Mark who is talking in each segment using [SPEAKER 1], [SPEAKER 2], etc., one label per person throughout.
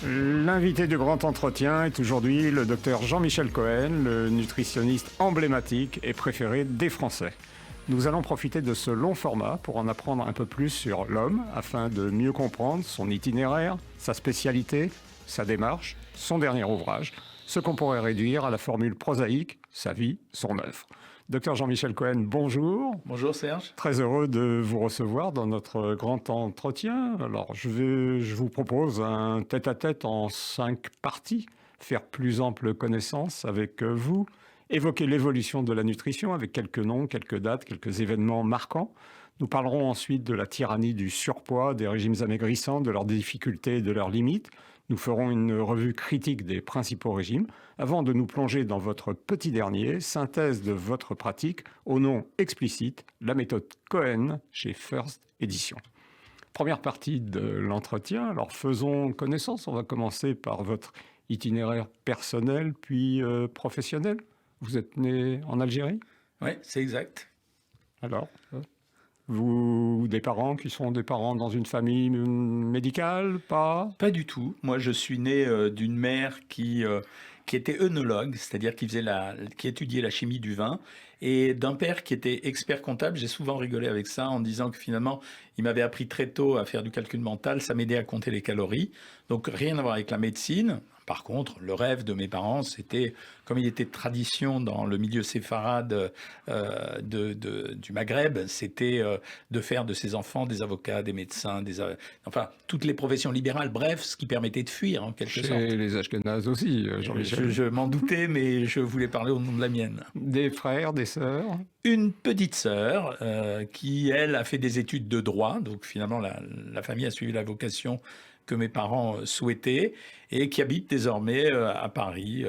[SPEAKER 1] L'invité du grand entretien est aujourd'hui le docteur Jean-Michel Cohen, le nutritionniste emblématique et préféré des Français. Nous allons profiter de ce long format pour en apprendre un peu plus sur l'homme afin de mieux comprendre son itinéraire, sa spécialité, sa démarche, son dernier ouvrage, ce qu'on pourrait réduire à la formule prosaïque, sa vie, son œuvre. Docteur Jean-Michel Cohen, bonjour.
[SPEAKER 2] Bonjour Serge.
[SPEAKER 1] Très heureux de vous recevoir dans notre grand entretien. Alors, je vous propose un tête-à-tête en 5 parties, faire plus ample connaissance avec vous, évoquer l'évolution de la nutrition avec quelques noms, quelques dates, quelques événements marquants. Nous parlerons ensuite de la tyrannie du surpoids, des régimes amaigrissants, de leurs difficultés et de leurs limites. Nous ferons une revue critique des principaux régimes avant de nous plonger dans votre petit dernier, synthèse de votre pratique au nom explicite, la méthode Cohen chez First Edition. Première partie de l'entretien, alors faisons connaissance. On va commencer par votre itinéraire personnel puis professionnel. Vous êtes né en Algérie ?
[SPEAKER 2] Oui, c'est exact.
[SPEAKER 1] Alors vous, des parents qui sont des parents dans une famille médicale, pas ?
[SPEAKER 2] Pas du tout. Moi, je suis né d'une mère qui était œnologue, c'est-à-dire qui étudiait la chimie du vin, et d'un père qui était expert comptable. J'ai souvent rigolé avec ça en disant que finalement, il m'avait appris très tôt à faire du calcul mental, ça m'aidait à compter les calories. Donc, rien à voir avec la médecine. Par contre, le rêve de mes parents, c'était, comme il était de tradition dans le milieu séfarade du Maghreb, c'était de faire de ses enfants des avocats, des médecins, enfin, toutes les professions libérales, bref, ce qui permettait de fuir en quelque sorte.
[SPEAKER 1] Et les Ashkénazes aussi, Jean-Michel.
[SPEAKER 2] Je m'en doutais, mais je voulais parler au nom de la mienne.
[SPEAKER 1] Des frères, des sœurs ?
[SPEAKER 2] Une petite sœur qui, elle, a fait des études de droit, donc finalement la famille a suivi la vocation que mes parents souhaitaient, et qui habite désormais à Paris,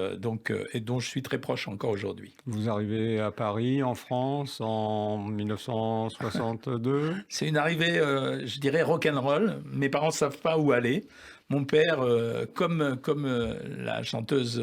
[SPEAKER 2] et dont je suis très proche encore aujourd'hui.
[SPEAKER 1] Vous arrivez à Paris, en France, en 1962 ?
[SPEAKER 2] C'est une arrivée, je dirais, rock'n'roll. Mes parents ne savent pas où aller. Mon père, comme la chanteuse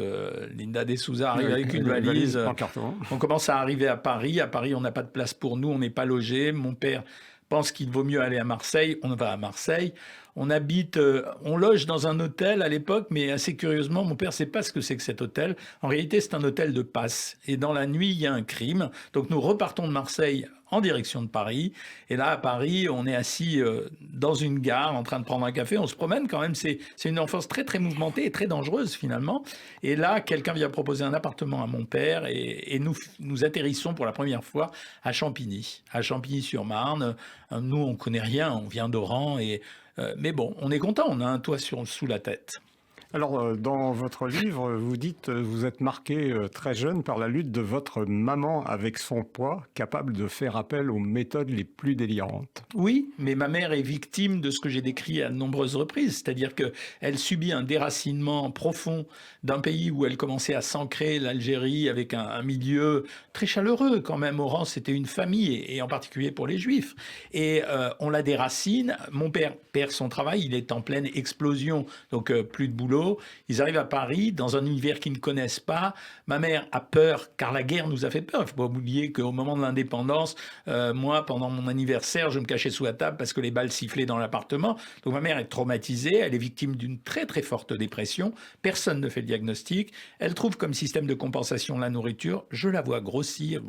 [SPEAKER 2] Linda De Souza, arrive avec une valise.
[SPEAKER 1] En carton.
[SPEAKER 2] On commence à arriver à Paris. À Paris, on n'a pas de place pour nous, on n'est pas logé. Mon père pense qu'il vaut mieux aller à Marseille. On va à Marseille. On loge dans un hôtel à l'époque, mais assez curieusement, mon père ne sait pas ce que c'est que cet hôtel. En réalité, c'est un hôtel de passe. Et dans la nuit, il y a un crime. Donc nous repartons de Marseille en direction de Paris. Et là, à Paris, on est assis dans une gare en train de prendre un café. On se promène quand même. C'est une enfance très, très mouvementée et très dangereuse finalement. Et là, quelqu'un vient proposer un appartement à mon père et nous atterrissons pour la première fois à Champigny-sur-Marne. Nous, on ne connaît rien. On vient d'Oran mais bon, on est content, on a un toit sous la tête.
[SPEAKER 1] Alors, dans votre livre, vous dites vous êtes marqué très jeune par la lutte de votre maman avec son poids, capable de faire appel aux méthodes les plus délirantes.
[SPEAKER 2] Oui, mais ma mère est victime de ce que j'ai décrit à de nombreuses reprises, c'est-à-dire qu'elle subit un déracinement profond d'un pays où elle commençait à s'ancrer, l'Algérie, avec un milieu très chaleureux quand même. Oran, c'était une famille, et en particulier pour les Juifs. Et on la déracine. Mon père perd son travail, il est en pleine explosion, donc plus de boulot. Ils arrivent à Paris, dans un univers qu'ils ne connaissent pas. Ma mère a peur, car la guerre nous a fait peur. Il ne faut pas oublier qu'au moment de l'indépendance, moi, pendant mon anniversaire, je me cachais sous la table parce que les balles sifflaient dans l'appartement. Donc ma mère est traumatisée, elle est victime d'une très très forte dépression. Personne ne fait le diagnostic. Elle trouve comme système de compensation la nourriture. Je la vois grossir.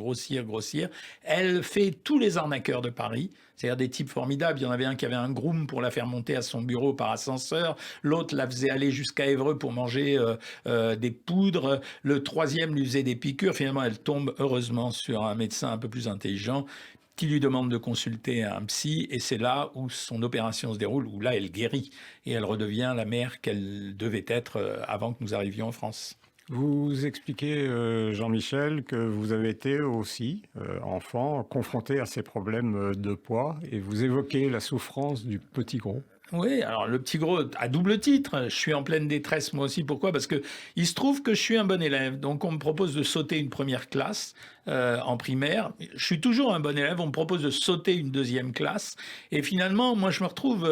[SPEAKER 2] Elle fait tous les arnaqueurs de Paris. C'est-à-dire des types formidables. Il y en avait un qui avait un groom pour la faire monter à son bureau par ascenseur. L'autre la faisait aller jusqu'à Évreux pour manger des poudres. Le troisième lui faisait des piqûres. Finalement, elle tombe heureusement sur un médecin un peu plus intelligent qui lui demande de consulter un psy. Et c'est là où son opération se déroule, où là, elle guérit. Et elle redevient la mère qu'elle devait être avant que nous arrivions en France.
[SPEAKER 1] Vous expliquez, Jean-Michel, que vous avez été aussi, enfant, confronté à ces problèmes de poids, et vous évoquez la souffrance du petit gros.
[SPEAKER 2] Oui, alors le petit gros, à double titre, je suis en pleine détresse moi aussi. Pourquoi ? Parce que il se trouve que je suis un bon élève. Donc on me propose de sauter une première classe en primaire. Je suis toujours un bon élève. On me propose de sauter une deuxième classe. Et finalement, moi je me retrouve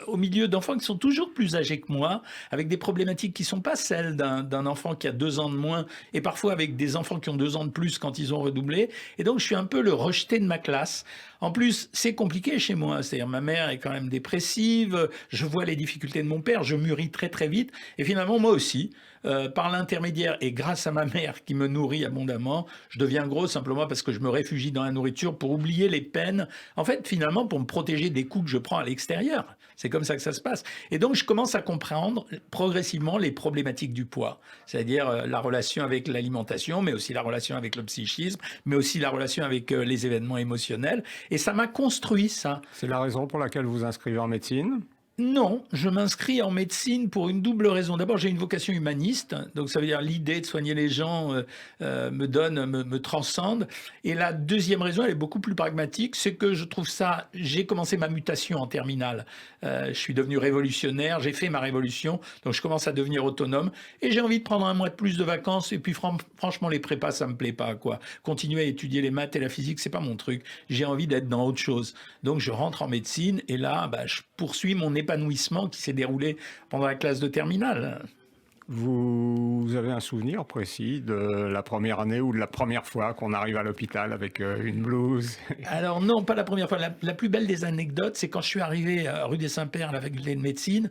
[SPEAKER 2] au milieu d'enfants qui sont toujours plus âgés que moi, avec des problématiques qui ne sont pas celles d'un enfant qui a 2 ans de moins, et parfois avec des enfants qui ont 2 ans de plus quand ils ont redoublé. Et donc, je suis un peu le rejeté de ma classe. En plus, c'est compliqué chez moi. C'est-à-dire, ma mère est quand même dépressive, je vois les difficultés de mon père, je mûris très très vite. Et finalement, moi aussi, par l'intermédiaire et grâce à ma mère qui me nourrit abondamment, je deviens gros simplement parce que je me réfugie dans la nourriture pour oublier les peines. En fait, finalement, pour me protéger des coups que je prends à l'extérieur. C'est comme ça que ça se passe. Et donc, je commence à comprendre progressivement les problématiques du poids, c'est-à-dire la relation avec l'alimentation, mais aussi la relation avec le psychisme, mais aussi la relation avec les événements émotionnels. Et ça m'a construit, ça.
[SPEAKER 1] C'est la raison pour laquelle vous inscrivez en médecine?
[SPEAKER 2] Non, je m'inscris en médecine pour une double raison. D'abord, j'ai une vocation humaniste, donc ça veut dire l'idée de soigner les gens me transcende. Et la deuxième raison, elle est beaucoup plus pragmatique, c'est que je trouve ça. J'ai commencé ma mutation en terminale. Je suis devenu révolutionnaire, j'ai fait ma révolution, donc je commence à devenir autonome. Et j'ai envie de prendre un mois de plus de vacances. Et puis franchement, les prépas, ça me plaît pas, quoi. Continuer à étudier les maths et la physique, c'est pas mon truc. J'ai envie d'être dans autre chose. Donc je rentre en médecine et là, je poursuis mon épanouissement qui s'est déroulé pendant la classe de terminale.
[SPEAKER 1] Vous avez un souvenir précis de la première année ou de la première fois qu'on arrive à l'hôpital avec une blouse?
[SPEAKER 2] Alors non, pas la première fois. La plus belle des anecdotes, c'est quand je suis arrivé à rue des Saints-Pères à la faculté de médecine.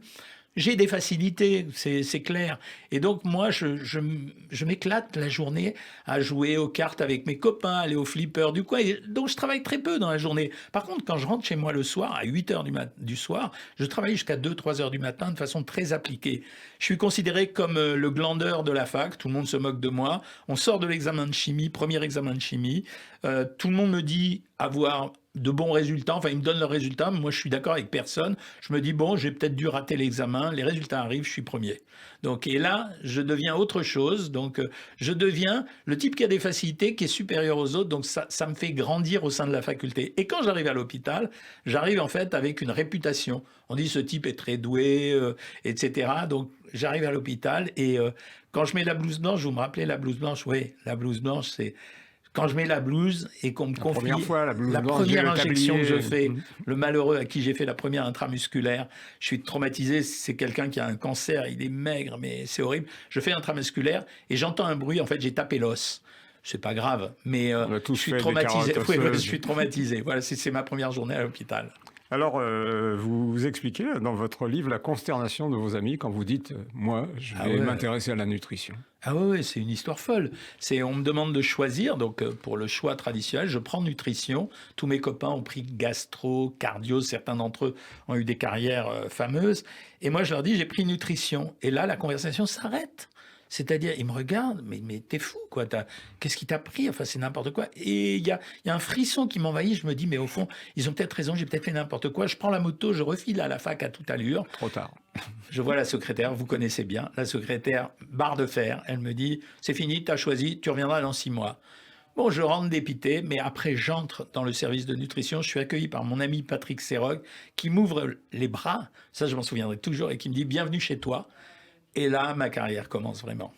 [SPEAKER 2] J'ai des facilités, c'est clair. Et donc, moi, je m'éclate la journée à jouer aux cartes avec mes copains, aller au flipper du coin. Et donc, je travaille très peu dans la journée. Par contre, quand je rentre chez moi le soir, à 8 heures du soir, je travaille jusqu'à 2-3 heures du matin de façon très appliquée. Je suis considéré comme le glandeur de la fac. Tout le monde se moque de moi. On sort de l'examen de chimie, premier examen de chimie. Tout le monde me dit avoir de bons résultats, enfin ils me donnent leurs résultats, moi je suis d'accord avec personne, je me dis bon j'ai peut-être dû rater l'examen, les résultats arrivent, je suis premier. Donc et là je deviens autre chose, donc je deviens le type qui a des facilités, qui est supérieur aux autres, donc ça me fait grandir au sein de la faculté. Et quand j'arrive à l'hôpital, j'arrive en fait avec une réputation, on dit ce type est très doué, etc. Donc j'arrive à l'hôpital et quand je mets la blouse blanche, vous me rappelez la blouse blanche, oui la blouse blanche c'est... Quand je mets la blouse et qu'on me confie la première injection que je fais, le malheureux à qui j'ai fait la première intramusculaire, je suis traumatisé, c'est quelqu'un qui a un cancer, il est maigre, mais c'est horrible. Je fais intramusculaire et j'entends un bruit, en fait j'ai tapé l'os. C'est pas grave, mais je suis traumatisé. Oui, voilà, je suis traumatisé. Voilà, c'est ma première journée à l'hôpital.
[SPEAKER 1] Alors, vous expliquez dans votre livre la consternation de vos amis quand vous dites « moi, je vais m'intéresser à la nutrition ».
[SPEAKER 2] Ah ouais, c'est une histoire folle. On me demande de choisir, donc pour le choix traditionnel, je prends nutrition. Tous mes copains ont pris gastro, cardio, certains d'entre eux ont eu des carrières fameuses. Et moi, je leur dis, j'ai pris nutrition. Et là, la conversation s'arrête. C'est-à-dire, ils me regardent, mais t'es fou, quoi. Qu'est-ce qui t'a pris? Enfin, c'est n'importe quoi. Et il y a un frisson qui m'envahit. Je me dis, mais au fond, ils ont peut-être raison, j'ai peut-être fait n'importe quoi. Je prends la moto, je refile à la fac à toute allure.
[SPEAKER 1] Trop tard.
[SPEAKER 2] Je vois la secrétaire, vous connaissez bien. La secrétaire, barre de fer. Elle me dit, c'est fini, t'as choisi, tu reviendras dans 6 mois. Bon, je rentre dépité, mais après, j'entre dans le service de nutrition. Je suis accueilli par mon ami Patrick Serog, qui m'ouvre les bras. Ça, je m'en souviendrai toujours, et qui me dit, bienvenue chez toi. Et là, ma carrière commence vraiment.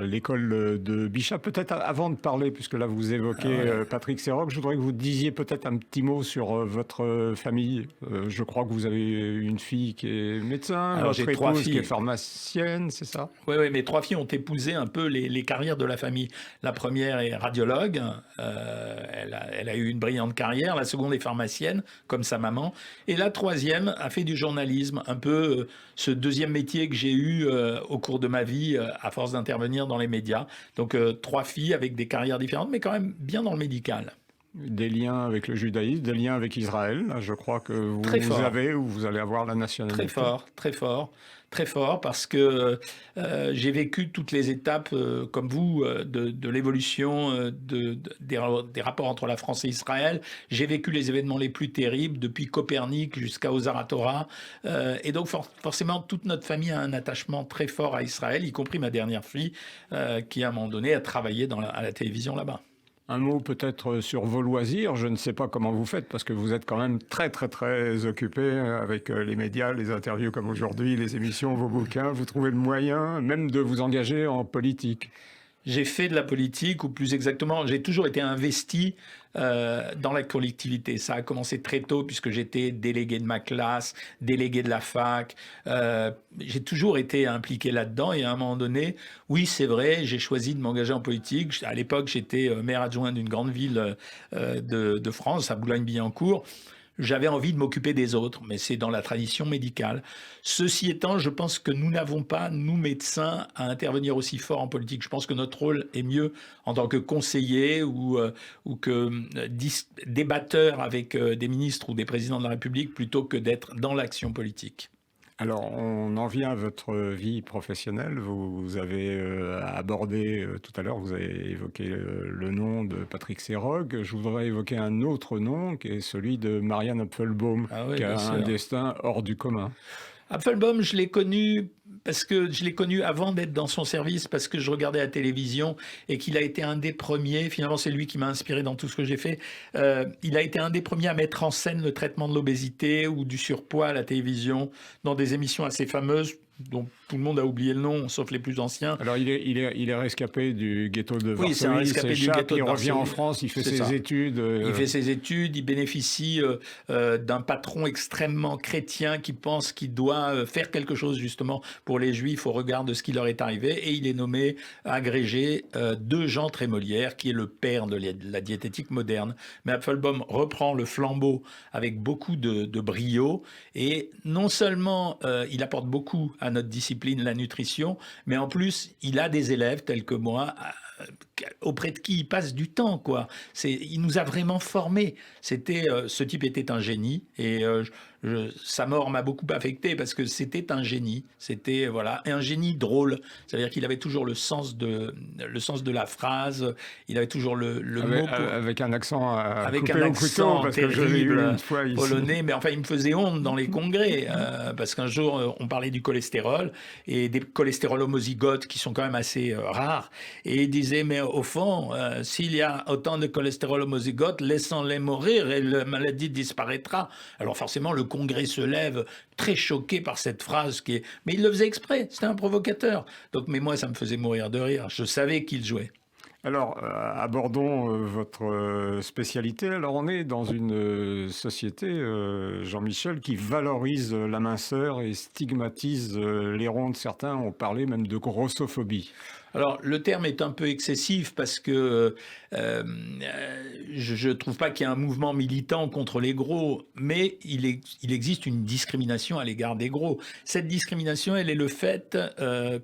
[SPEAKER 1] L'école de Bichat, peut-être avant de parler, puisque là vous évoquez Patrick Serog, je voudrais que vous disiez peut-être un petit mot sur votre famille. Je crois que vous avez une fille qui est médecin,
[SPEAKER 2] alors j'ai 3 filles
[SPEAKER 1] qui est pharmacienne, c'est ça?
[SPEAKER 2] Oui, mes 3 filles ont épousé un peu les carrières de la famille. La première est radiologue, elle a eu une brillante carrière. La seconde est pharmacienne, comme sa maman. Et la troisième a fait du journalisme, un peu ce deuxième métier que j'ai eu au cours de ma vie à force d'intervenir dans les médias. Donc 3 filles avec des carrières différentes, mais quand même bien dans le médical.
[SPEAKER 1] Des liens avec le judaïsme, des liens avec Israël. Je crois que vous avez ou vous allez avoir la nationalité.
[SPEAKER 2] Très fort, parce que j'ai vécu toutes les étapes, comme vous, de l'évolution des rapports entre la France et Israël. J'ai vécu les événements les plus terribles, depuis Copernic jusqu'à Ozaratora. Et donc, forcément, toute notre famille a un attachement très fort à Israël, y compris ma dernière fille, qui, à un moment donné, a travaillé à la télévision là-bas.
[SPEAKER 1] Un mot peut-être sur vos loisirs. Je ne sais pas comment vous faites parce que vous êtes quand même très, très, très occupé avec les médias, les interviews comme aujourd'hui, les émissions, vos bouquins. Vous trouvez le moyen même de vous engager en politique?
[SPEAKER 2] J'ai fait de la politique, ou plus exactement, j'ai toujours été investi dans la collectivité. Ça a commencé très tôt, puisque j'étais délégué de ma classe, délégué de la fac. J'ai toujours été impliqué là-dedans, et à un moment donné, oui, c'est vrai, j'ai choisi de m'engager en politique. À l'époque, j'étais maire adjoint d'une grande ville de France, à Boulogne-Billancourt. J'avais envie de m'occuper des autres, mais c'est dans la tradition médicale. Ceci étant, je pense que nous n'avons pas, nous médecins, à intervenir aussi fort en politique. Je pense que notre rôle est mieux en tant que conseiller ou que débatteur avec des ministres ou des présidents de la République, plutôt que d'être dans l'action politique.
[SPEAKER 1] Alors, on en vient à votre vie professionnelle. Vous avez abordé tout à l'heure, vous avez évoqué le nom de Patrick Serrogue. Je voudrais évoquer un autre nom qui est celui de Marianne Apfelbaum,
[SPEAKER 2] Ah oui,
[SPEAKER 1] qui
[SPEAKER 2] bien
[SPEAKER 1] a un
[SPEAKER 2] sûr.
[SPEAKER 1] destin hors du commun.
[SPEAKER 2] Apfelbaum, je l'ai connu parce que je l'ai connu avant d'être dans son service, parce que je regardais la télévision et qu'il a été un des premiers. Finalement, c'est lui qui m'a inspiré dans tout ce que j'ai fait. Il a été un des premiers à mettre en scène le traitement de l'obésité ou du surpoids à la télévision dans des émissions assez fameuses dont tout le monde a oublié le nom, sauf les plus anciens.
[SPEAKER 1] Alors, il est rescapé du ghetto de
[SPEAKER 2] Oui, c'est un
[SPEAKER 1] Varsovie, il
[SPEAKER 2] rescapé du
[SPEAKER 1] s'échappe,
[SPEAKER 2] ghetto de
[SPEAKER 1] il revient en
[SPEAKER 2] Varsovie.
[SPEAKER 1] France, il fait
[SPEAKER 2] C'est
[SPEAKER 1] ses
[SPEAKER 2] ça.
[SPEAKER 1] études.
[SPEAKER 2] Il fait ses études, il bénéficie d'un patron extrêmement chrétien qui pense qu'il doit faire quelque chose justement pour les Juifs au regard de ce qui leur est arrivé, et il est nommé agrégé de Jean Trémolière, qui est le père de la diététique moderne. Mais Apfelbaum reprend le flambeau avec beaucoup de brio, et non seulement il apporte beaucoup à notre discipline, la nutrition, mais en plus il a des élèves tels que moi auprès de qui il passe du temps, quoi. Il nous a vraiment formés. Ce type était un génie, et sa mort m'a beaucoup affecté parce que c'était un génie. C'était voilà un génie drôle. C'est-à-dire qu'il avait toujours le sens de la phrase. Il avait toujours le mot
[SPEAKER 1] avec un accent à
[SPEAKER 2] avec
[SPEAKER 1] couper
[SPEAKER 2] un
[SPEAKER 1] au couteau,
[SPEAKER 2] accent
[SPEAKER 1] parce que je l'ai eu
[SPEAKER 2] terrible
[SPEAKER 1] une fois ici.
[SPEAKER 2] polonais, mais enfin il me faisait honte dans les congrès parce qu'un jour on parlait du cholestérol et des cholestérols homozygotes qui sont quand même assez rares, et il disait mais au fond s'il y a autant de cholestérol homozygote, laissons-les mourir et la maladie disparaîtra. Alors forcément le congrès se lève très choqué par cette phrase mais il le faisait exprès, c'était un provocateur. Donc mais moi ça me faisait mourir de rire, je savais qu'il jouait.
[SPEAKER 1] Alors, abordons votre spécialité. Alors, on est dans une société, Jean-Michel, qui valorise la minceur et stigmatise les rondes. Certains ont parlé même de grossophobie.
[SPEAKER 2] Alors, le terme est un peu excessif parce que je ne trouve pas qu'il y ait un mouvement militant contre les gros, mais il existe une discrimination à l'égard des gros. Cette discrimination, elle est le fait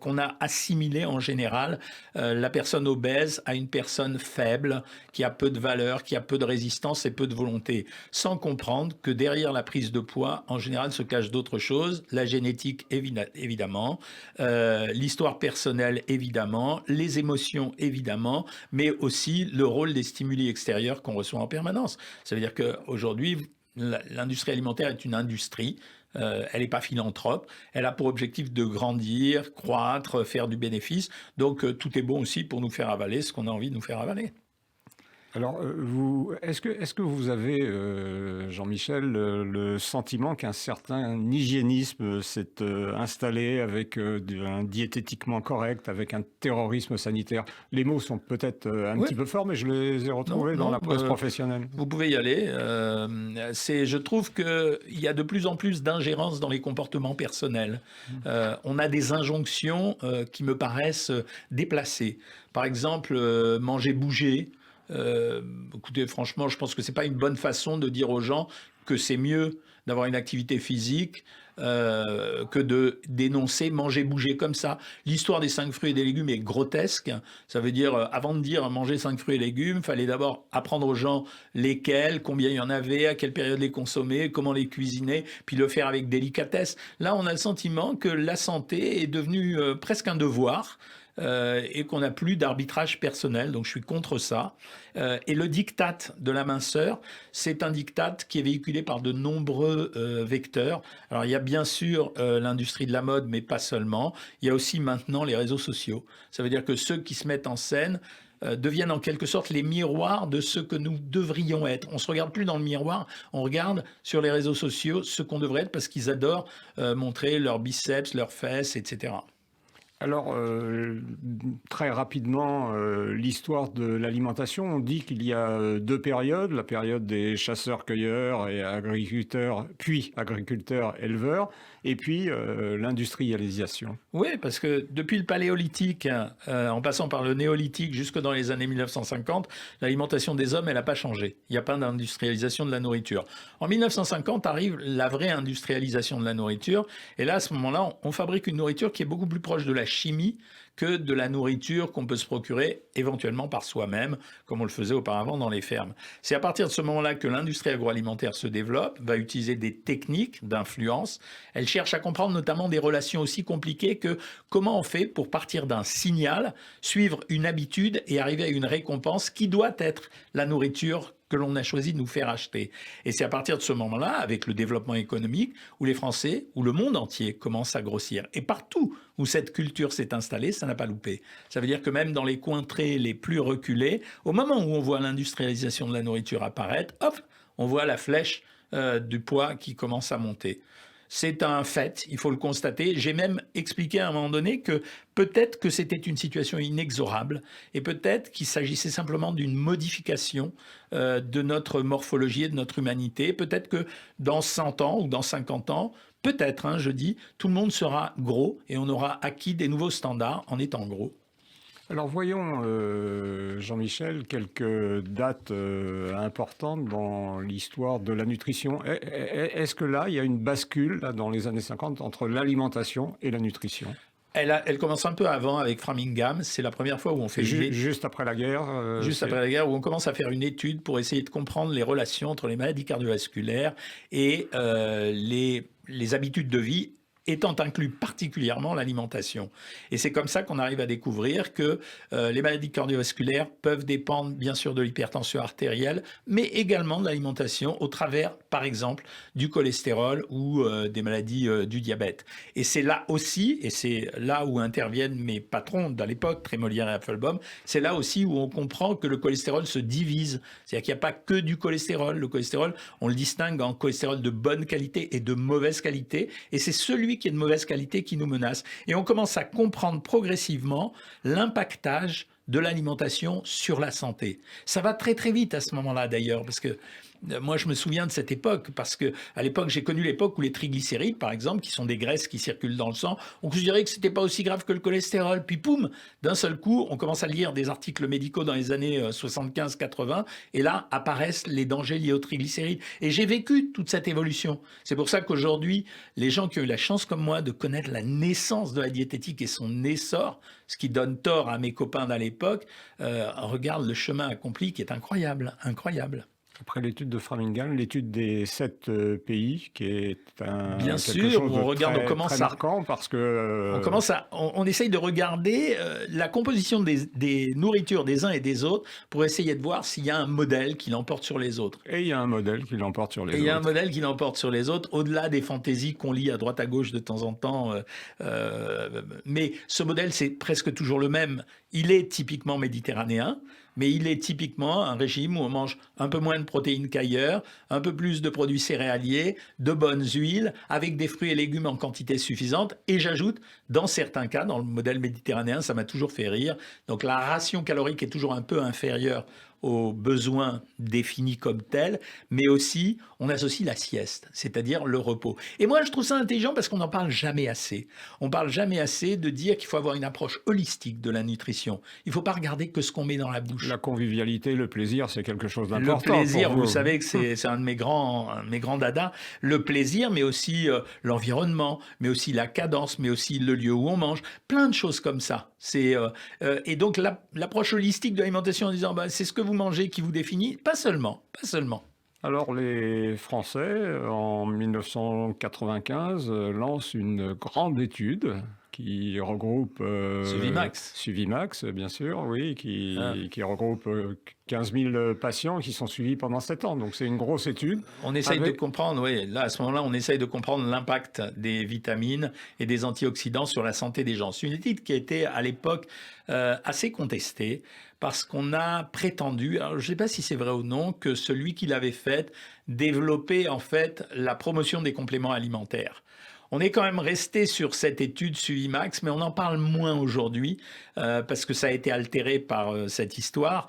[SPEAKER 2] qu'on a assimilé en général la personne obèse à une personne faible, qui a peu de valeur, qui a peu de résistance et peu de volonté, sans comprendre que derrière la prise de poids, en général, se cachent d'autres choses, la génétique évidemment, l'histoire personnelle évidemment, les émotions évidemment, mais aussi le rôle des stimuli extérieurs qu'on reçoit en permanence. Ça veut dire qu'aujourd'hui, l'industrie alimentaire est une industrie. Elle n'est pas philanthrope, elle a pour objectif de grandir, croître, faire du bénéfice. Donc tout est bon aussi pour nous faire avaler ce qu'on a envie de nous faire avaler.
[SPEAKER 1] Alors, est-ce que vous avez, Jean-Michel, le sentiment qu'un certain hygiénisme s'est installé avec un diététiquement correct, avec un terrorisme sanitaire? Les mots sont peut-être un petit peu forts, mais je les ai retrouvés dans la presse professionnelle.
[SPEAKER 2] Vous pouvez y aller. Je trouve qu'il y a de plus en plus d'ingérence dans les comportements personnels. On a des injonctions qui me paraissent déplacées. Par exemple, manger, bouger. Écoutez, franchement, je pense que c'est pas une bonne façon de dire aux gens que c'est mieux d'avoir une activité physique que de dénoncer manger, bouger comme ça. L'histoire des 5 fruits et des légumes est grotesque. Ça veut dire, avant de dire manger 5 fruits et légumes, il fallait d'abord apprendre aux gens lesquels, combien il y en avait, à quelle période les consommer, comment les cuisiner, puis le faire avec délicatesse. Là, on a le sentiment que la santé est devenue presque un devoir. Et qu'on n'a plus d'arbitrage personnel, donc je suis contre ça. Et le diktat de la minceur, c'est un diktat qui est véhiculé par de nombreux vecteurs. Alors il y a bien sûr l'industrie de la mode, mais pas seulement. Il y a aussi maintenant les réseaux sociaux. Ça veut dire que ceux qui se mettent en scène deviennent en quelque sorte les miroirs de ce que nous devrions être. On ne se regarde plus dans le miroir, on regarde sur les réseaux sociaux ce qu'on devrait être, parce qu'ils adorent montrer leurs biceps, leurs fesses, etc.
[SPEAKER 1] Alors, très rapidement, l'histoire de l'alimentation, on dit qu'il y a 2 périodes, la période des chasseurs-cueilleurs et agriculteurs, puis agriculteurs-éleveurs, et puis l'industrialisation.
[SPEAKER 2] Oui, parce que depuis le paléolithique, en passant par le néolithique jusque dans les années 1950, l'alimentation des hommes, elle n'a pas changé. Il n'y a pas d'industrialisation de la nourriture. En 1950 arrive la vraie industrialisation de la nourriture. Et là, à ce moment-là, on fabrique une nourriture qui est beaucoup plus proche de la chimie que de la nourriture qu'on peut se procurer éventuellement par soi-même, comme on le faisait auparavant dans les fermes. C'est à partir de ce moment-là que l'industrie agroalimentaire se développe, va utiliser des techniques d'influence. Elle cherche à comprendre notamment des relations aussi compliquées que comment on fait pour partir d'un signal, suivre une habitude et arriver à une récompense qui doit être la nourriture que l'on a choisi de nous faire acheter. Et c'est à partir de ce moment-là, avec le développement économique, où les Français, où le monde entier commence à grossir. Et partout où cette culture s'est installée, ça n'a pas loupé. Ça veut dire que même dans les contrées les plus reculées, au moment où on voit l'industrialisation de la nourriture apparaître, hop, on voit la flèche du poids qui commence à monter. C'est un fait, il faut le constater. J'ai même expliqué à un moment donné que peut-être que c'était une situation inexorable et peut-être qu'il s'agissait simplement d'une modification de notre morphologie et de notre humanité. Peut-être que dans 100 ans ou dans 50 ans, peut-être, je dis, tout le monde sera gros et on aura acquis des nouveaux standards en étant gros.
[SPEAKER 1] Alors voyons, Jean-Michel, quelques dates importantes dans l'histoire de la nutrition. Est-ce que là, il y a une bascule là, dans les années 50 entre l'alimentation et la nutrition?
[SPEAKER 2] Elle commence un peu avant avec Framingham. C'est la première fois où on fait
[SPEAKER 1] juste après la guerre.
[SPEAKER 2] Juste après la guerre, où on commence à faire une étude pour essayer de comprendre les relations entre les maladies cardiovasculaires et les habitudes de vie, étant inclus particulièrement l'alimentation. Et c'est comme ça qu'on arrive à découvrir que les maladies cardiovasculaires peuvent dépendre bien sûr de l'hypertension artérielle, mais également de l'alimentation au travers, par exemple, du cholestérol ou des maladies du diabète. Et c'est là aussi, et c'est là où interviennent mes patrons de l'époque, Trémolière et Apfelbaum, c'est là aussi où on comprend que le cholestérol se divise. C'est-à-dire qu'il n'y a pas que du cholestérol. Le cholestérol, on le distingue en cholestérol de bonne qualité et de mauvaise qualité. Et c'est celui qui est de mauvaise qualité qui nous menace. Et on commence à comprendre progressivement l'impactage de l'alimentation sur la santé. Ça va très très vite à ce moment-là d'ailleurs, parce que moi je me souviens de cette époque, parce que à l'époque j'ai connu l'époque où les triglycérides par exemple, qui sont des graisses qui circulent dans le sang, on considérait que c'était pas aussi grave que le cholestérol, puis poum, d'un seul coup on commence à lire des articles médicaux dans les années 75-80 et là apparaissent les dangers liés aux triglycérides. Et j'ai vécu toute cette évolution. C'est pour ça qu'aujourd'hui les gens qui ont eu la chance comme moi de connaître la naissance de la diététique et son essor, ce qui donne tort à mes copains d'à l'époque, regardent le chemin accompli qui est incroyable, incroyable.
[SPEAKER 1] Après l'étude de Framingham, l'étude des 7 pays, qui est
[SPEAKER 2] Bien
[SPEAKER 1] quelque
[SPEAKER 2] sûr,
[SPEAKER 1] chose de
[SPEAKER 2] on regarde,
[SPEAKER 1] très,
[SPEAKER 2] on commence
[SPEAKER 1] très
[SPEAKER 2] à,
[SPEAKER 1] marquant parce que
[SPEAKER 2] on essaye de regarder la composition des nourritures des uns et des autres pour essayer de voir s'il y a un modèle qui l'emporte sur les autres.
[SPEAKER 1] et il y a un modèle qui l'emporte sur les
[SPEAKER 2] Et il y a un
[SPEAKER 1] autres.
[SPEAKER 2] modèle qui l'emporte sur les autres, au-delà des fantaisies qu'on lit à droite à gauche de temps en temps. Mais ce modèle, c'est presque toujours le même. Il est typiquement méditerranéen, mais il est typiquement un régime où on mange un peu moins de protéines qu'ailleurs, un peu plus de produits céréaliers, de bonnes huiles, avec des fruits et légumes en quantité suffisante. Et j'ajoute, dans certains cas, dans le modèle méditerranéen, ça m'a toujours fait rire. Donc la ration calorique est toujours un peu inférieure aux besoins définis comme tels, mais aussi on associe la sieste, c'est-à-dire le repos. Et moi je trouve ça intelligent parce qu'on n'en parle jamais assez. On parle jamais assez de dire qu'il faut avoir une approche holistique de la nutrition. Il ne faut pas regarder que ce qu'on met dans la bouche.
[SPEAKER 1] La convivialité, le plaisir, c'est quelque chose
[SPEAKER 2] Le
[SPEAKER 1] d'important
[SPEAKER 2] plaisir,
[SPEAKER 1] pour
[SPEAKER 2] vous savez que c'est un de mes grands dadas. Le plaisir, mais aussi l'environnement, mais aussi la cadence, mais aussi le lieu où on mange. Plein de choses comme ça. Et donc l'approche holistique de l'alimentation en disant c'est ce que vous mangez qui vous définit, pas seulement.
[SPEAKER 1] Alors les Français, en 1995, lancent une grande étude qui regroupe Suvimax, bien sûr, oui, qui regroupe 15 000 patients qui sont suivis pendant 7 ans. Donc c'est une grosse étude.
[SPEAKER 2] On essaye de comprendre, oui, là à ce moment-là, on essaye de comprendre l'impact des vitamines et des antioxydants sur la santé des gens. C'est une étude qui a été à l'époque assez contestée parce qu'on a prétendu, alors je ne sais pas si c'est vrai ou non, que celui qui l'avait faite développait en fait la promotion des compléments alimentaires. on est quand même resté sur cette étude Suivimax, mais on en parle moins aujourd'hui parce que ça a été altéré par cette histoire.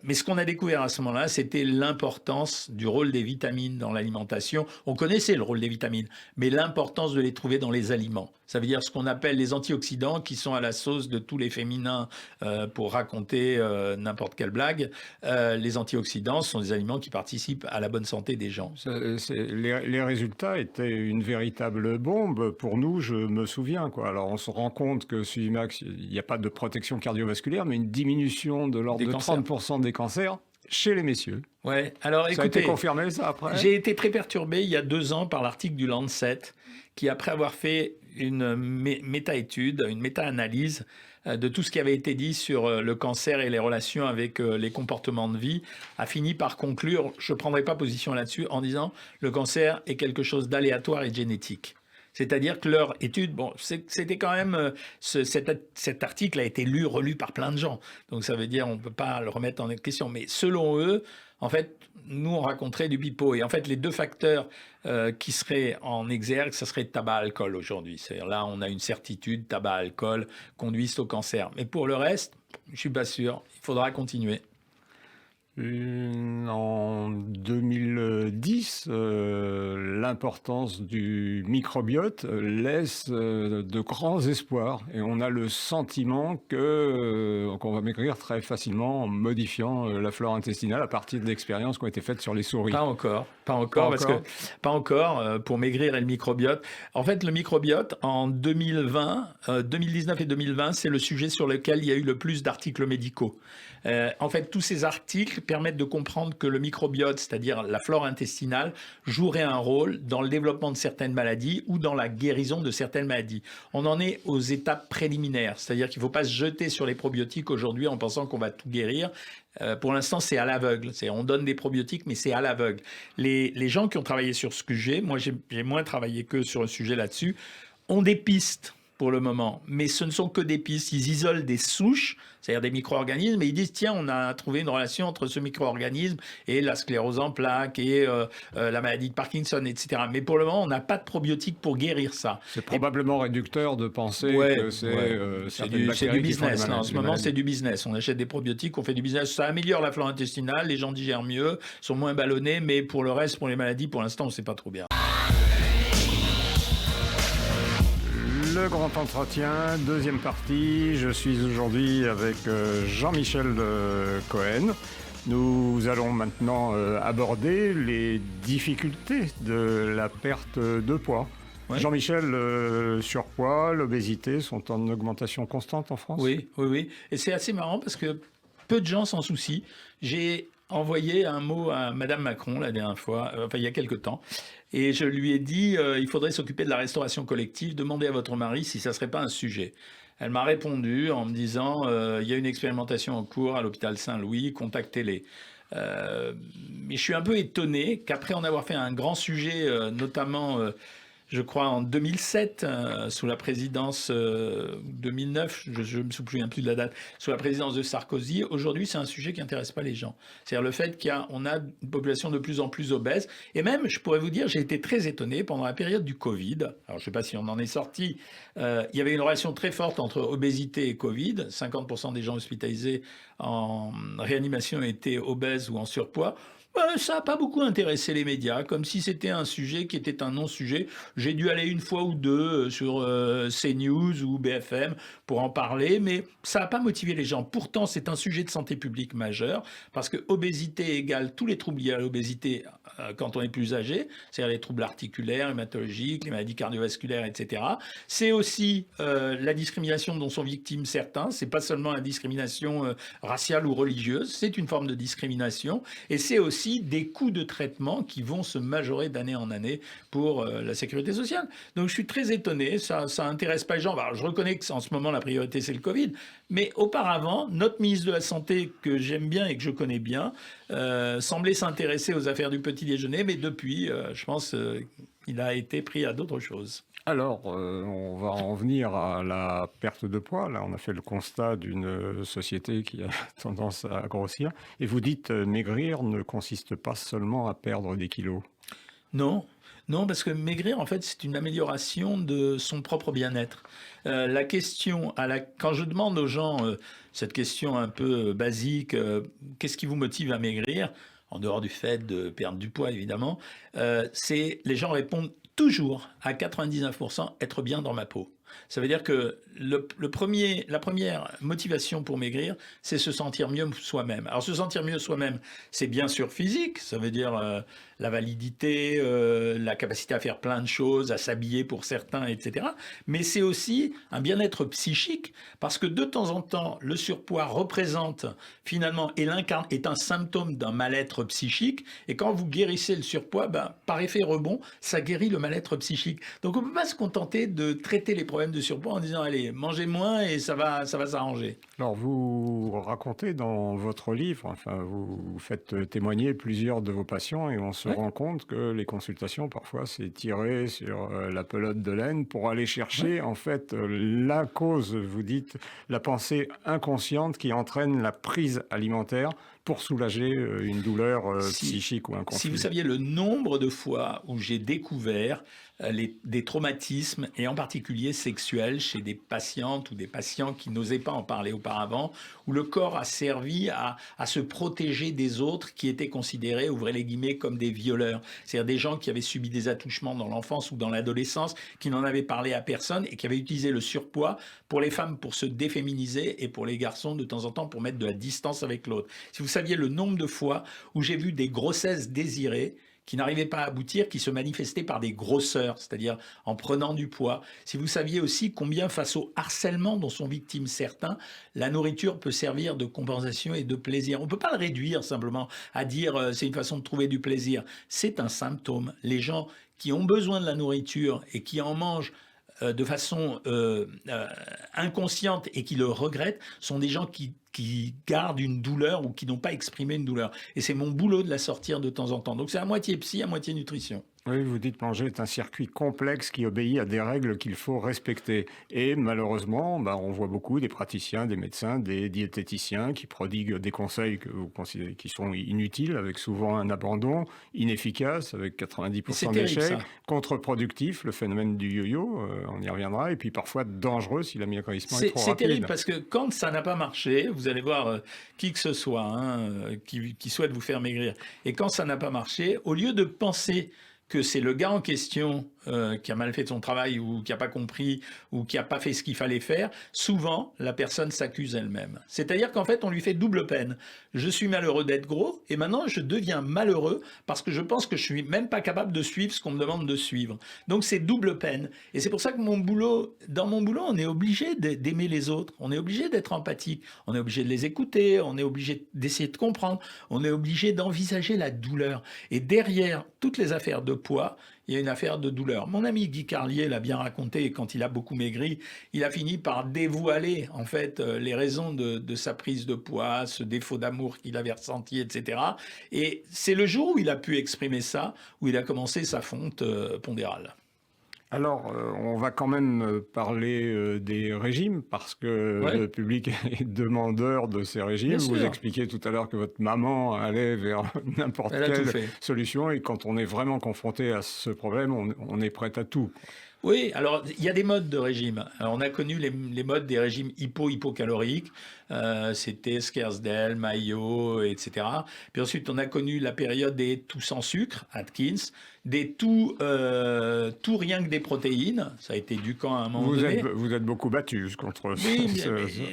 [SPEAKER 2] Mais ce qu'on a découvert à ce moment-là, c'était l'importance du rôle des vitamines dans l'alimentation. On connaissait le rôle des vitamines, mais l'importance de les trouver dans les aliments. Ça veut dire ce qu'on appelle les antioxydants qui sont à la sauce de tous les féminins pour raconter n'importe quelle blague. Les antioxydants sont des aliments qui participent à la bonne santé des gens.
[SPEAKER 1] Les résultats étaient une véritable bombe pour nous, je me souviens, quoi. Alors on se rend compte que Suivimax, il n'y a pas de protection cardiovasculaire, mais une diminution de l'ordre de 30% des cancers chez les messieurs.
[SPEAKER 2] Ouais. Alors,
[SPEAKER 1] ça
[SPEAKER 2] écoutez,
[SPEAKER 1] a été confirmé, ça, après?
[SPEAKER 2] J'ai été très perturbé il y a 2 ans par l'article du Lancet qui, après avoir fait une méta-étude, une méta-analyse de tout ce qui avait été dit sur le cancer et les relations avec les comportements de vie, a fini par conclure, je ne prendrai pas position là-dessus, en disant le cancer est quelque chose d'aléatoire et de génétique. C'est-à-dire que leur étude, bon, c'était quand même, cet article a été lu, relu par plein de gens. Donc ça veut dire on ne peut pas le remettre en question. Mais selon eux, en fait, nous, on raconterait du pipeau. Et en fait, les 2 facteurs qui seraient en exergue, ça serait tabac-alcool aujourd'hui. C'est-à-dire là, on a une certitude, tabac-alcool conduisent au cancer. Mais pour le reste, je ne suis pas sûr. Il faudra continuer.
[SPEAKER 1] En 2010, l'importance du microbiote laisse de grands espoirs et on a le sentiment qu'on va maigrir très facilement en modifiant la flore intestinale à partir d'expériences qui ont été faites sur les souris.
[SPEAKER 2] Pas encore, pour maigrir et le microbiote. En fait, le microbiote, en 2019 et 2020, c'est le sujet sur lequel il y a eu le plus d'articles médicaux. En fait, tous ces articles permettent de comprendre que le microbiote, c'est-à-dire la flore intestinale, jouerait un rôle dans le développement de certaines maladies ou dans la guérison de certaines maladies. On en est aux étapes préliminaires, c'est-à-dire qu'il ne faut pas se jeter sur les probiotiques aujourd'hui en pensant qu'on va tout guérir. Pour l'instant, c'est à l'aveugle. On donne des probiotiques, mais c'est à l'aveugle. Les gens qui ont travaillé sur ce sujet, moi j'ai moins travaillé que sur le sujet là-dessus, ont des pistes pour le moment, mais ce ne sont que des pistes. Ils isolent des souches, c'est-à-dire des micro-organismes, et ils disent tiens, on a trouvé une relation entre ce micro-organisme et la sclérose en plaques et la maladie de Parkinson, etc. Mais pour le moment, on n'a pas de probiotiques pour guérir ça.
[SPEAKER 1] C'est probablement réducteur de penser que c'est
[SPEAKER 2] du business. Là, en ce moment, c'est du business. On achète des probiotiques, on fait du business. Ça améliore la flore intestinale, les gens digèrent mieux, sont moins ballonnés, mais pour le reste, pour les maladies, pour l'instant, on ne sait pas trop bien.
[SPEAKER 1] Le grand entretien, deuxième partie. Je suis aujourd'hui avec Jean-Michel Cohen. Nous allons maintenant aborder les difficultés de la perte de poids. Ouais. Jean-Michel, le surpoids, l'obésité sont en augmentation constante en France?
[SPEAKER 2] Oui. Et c'est assez marrant parce que peu de gens s'en soucient. J'ai envoyé un mot à Madame Macron la dernière fois, il y a quelque temps. Et je lui ai dit, il faudrait s'occuper de la restauration collective, demandez à votre mari si ça ne serait pas un sujet. Elle m'a répondu en me disant, il y a une expérimentation en cours à l'hôpital Saint-Louis, contactez-les. Mais je suis un peu étonné qu'après en avoir fait un grand sujet, notamment... je crois en 2007, sous la présidence 2009, je ne me souviens plus de la date, sous la présidence de Sarkozy, aujourd'hui c'est un sujet qui n'intéresse pas les gens. C'est-à-dire le fait qu'on a une population de plus en plus obèse. Et même, je pourrais vous dire, j'ai été très étonné pendant la période du Covid. Alors je ne sais pas si on en est sorti. Il y avait une relation très forte entre obésité et Covid. 50% des gens hospitalisés en réanimation étaient obèses ou en surpoids. Ça n'a pas beaucoup intéressé les médias, comme si c'était un sujet qui était un non-sujet. J'ai dû aller une fois ou deux sur CNews ou BFM pour en parler, mais ça n'a pas motivé les gens. Pourtant, c'est un sujet de santé publique majeur, parce que obésité égale tous les troubles liés à l'obésité quand on est plus âgé, c'est-à-dire les troubles articulaires, hématologiques, les maladies cardiovasculaires, etc. C'est aussi la discrimination dont sont victimes certains. C'est pas seulement la discrimination raciale ou religieuse, c'est une forme de discrimination, et c'est aussi des coûts de traitement qui vont se majorer d'année en année pour la sécurité sociale. Donc je suis très étonné, ça intéresse pas les gens. Alors, je reconnais qu'en ce moment la priorité c'est le Covid, mais auparavant, notre ministre de la Santé, que j'aime bien et que je connais bien, semblait s'intéresser aux affaires du petit déjeuner, mais depuis, je pense qu'il a été pris à d'autres choses.
[SPEAKER 1] Alors, on va en venir à la perte de poids. Là, on a fait le constat d'une société qui a tendance à grossir. Et vous dites, maigrir ne consiste pas seulement à perdre des kilos.
[SPEAKER 2] Non. Non, parce que maigrir, en fait, c'est une amélioration de son propre bien-être. La question, quand je demande aux gens cette question un peu basique, qu'est-ce qui vous motive à maigrir, en dehors du fait de perdre du poids, évidemment, c'est les gens répondent toujours à 99% être bien dans ma peau. Ça veut dire que la première motivation pour maigrir, c'est se sentir mieux soi-même. Alors se sentir mieux soi-même, c'est bien sûr physique, ça veut dire la validité, la capacité à faire plein de choses, à s'habiller pour certains, etc. Mais c'est aussi un bien-être psychique, parce que de temps en temps, le surpoids représente finalement est un symptôme d'un mal-être psychique, et quand vous guérissez le surpoids, ben, par effet rebond, ça guérit le mal-être psychique. Donc on ne peut pas se contenter de traiter les problèmes de surpoids en disant allez, mangez moins et ça va s'arranger.
[SPEAKER 1] Alors, vous racontez dans votre livre, enfin, vous faites témoigner plusieurs de vos patients et on se
[SPEAKER 2] Ouais.
[SPEAKER 1] rend compte que les consultations, parfois, c'est tirer sur la pelote de laine pour aller
[SPEAKER 2] Ouais.
[SPEAKER 1] chercher, en fait, la cause, vous dites, la pensée inconsciente qui entraîne la prise alimentaire pour soulager une douleur
[SPEAKER 2] Si,
[SPEAKER 1] psychique ou un
[SPEAKER 2] si vous
[SPEAKER 1] conflit.
[SPEAKER 2] saviez le nombre de fois où j'ai découvert des traumatismes, et en particulier sexuels, chez des patientes ou des patients qui n'osaient pas en parler auparavant, où le corps a servi à se protéger des autres qui étaient considérés, ouvrez les guillemets, comme des violeurs. C'est-à-dire des gens qui avaient subi des attouchements dans l'enfance ou dans l'adolescence, qui n'en avaient parlé à personne et qui avaient utilisé le surpoids pour les femmes pour se déféminiser et pour les garçons de temps en temps pour mettre de la distance avec l'autre. Si vous saviez le nombre de fois où j'ai vu des grossesses désirées qui n'arrivaient pas à aboutir, qui se manifestaient par des grosseurs, c'est-à-dire en prenant du poids. Si vous saviez aussi combien, face au harcèlement dont sont victimes certains, la nourriture peut servir de compensation et de plaisir. On ne peut pas le réduire simplement à dire c'est une façon de trouver du plaisir. C'est un symptôme. Les gens qui ont besoin de la nourriture et qui en mangent de façon inconsciente et qui le regrettent sont des gens qui gardent une douleur ou qui n'ont pas exprimé une douleur. Et c'est mon boulot de la sortir de temps en temps. Donc c'est à moitié psy, à moitié nutrition.
[SPEAKER 1] Oui, vous dites manger est un circuit complexe qui obéit à des règles qu'il faut respecter. Et malheureusement, bah, on voit beaucoup des praticiens, des médecins, des diététiciens qui prodiguent des conseils que vous considérez qui sont inutiles, avec souvent un abandon, inefficace, avec
[SPEAKER 2] Et c'est
[SPEAKER 1] 90%
[SPEAKER 2] terrible
[SPEAKER 1] d'échecs,
[SPEAKER 2] ça.
[SPEAKER 1] contre-productif, le phénomène du yo-yo, on y reviendra, et puis parfois dangereux si l'amaigrissement est trop
[SPEAKER 2] C'est terrible
[SPEAKER 1] rapide.
[SPEAKER 2] parce que quand ça n'a pas marché, vous allez voir qui que ce soit hein, qui souhaite vous faire maigrir, et quand ça n'a pas marché, au lieu de penser que c'est le gars en question qui a mal fait son travail ou qui n'a pas compris ou qui n'a pas fait ce qu'il fallait faire, souvent la personne s'accuse elle-même. C'est-à-dire qu'en fait on lui fait double peine. Je suis malheureux d'être gros et maintenant je deviens malheureux parce que je pense que je suis même pas capable de suivre ce qu'on me demande de suivre. Donc c'est double peine. Et c'est pour ça que dans mon boulot, on est obligé d'aimer les autres, on est obligé d'être empathique, on est obligé de les écouter, on est obligé d'essayer de comprendre, on est obligé d'envisager la douleur. Et derrière toutes les affaires de poids, il y a une affaire de douleur. Mon ami Guy Carlier l'a bien raconté, quand il a beaucoup maigri, il a fini par dévoiler en fait les raisons de sa prise de poids, ce défaut d'amour qu'il avait ressenti, etc. Et c'est le jour où il a pu exprimer ça, où il a commencé sa fonte pondérale.
[SPEAKER 1] Alors, on va quand même parler des régimes parce que
[SPEAKER 2] Ouais,
[SPEAKER 1] le public est demandeur de ces régimes.
[SPEAKER 2] bien
[SPEAKER 1] Vous
[SPEAKER 2] sûr,
[SPEAKER 1] expliquiez tout à l'heure que votre maman allait vers n'importe
[SPEAKER 2] elle a tout
[SPEAKER 1] quelle
[SPEAKER 2] fait.
[SPEAKER 1] solution et quand on est vraiment confronté à ce problème, on est prêt à tout.
[SPEAKER 2] Oui, alors il y a des modes de régime. Alors, on a connu les modes des régimes hypocaloriques, c'était Skersdale, Mayo, etc. Puis ensuite, on a connu la période des tout sans sucre, Atkins, des tout rien que des protéines, ça a été Ducan à un moment donné.
[SPEAKER 1] Vous êtes beaucoup battu contre
[SPEAKER 2] Oui,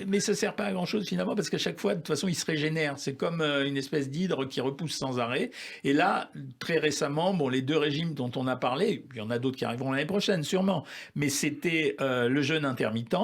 [SPEAKER 2] mais ça ne sert pas à grand-chose finalement parce qu'à chaque fois, de toute façon, il se régénère. C'est comme une espèce d'hydre qui repousse sans arrêt. Et là, très récemment, bon, les deux régimes dont on a parlé, il y en a d'autres qui arriveront l'année prochaine sûrement, mais c'était le jeûne intermittent.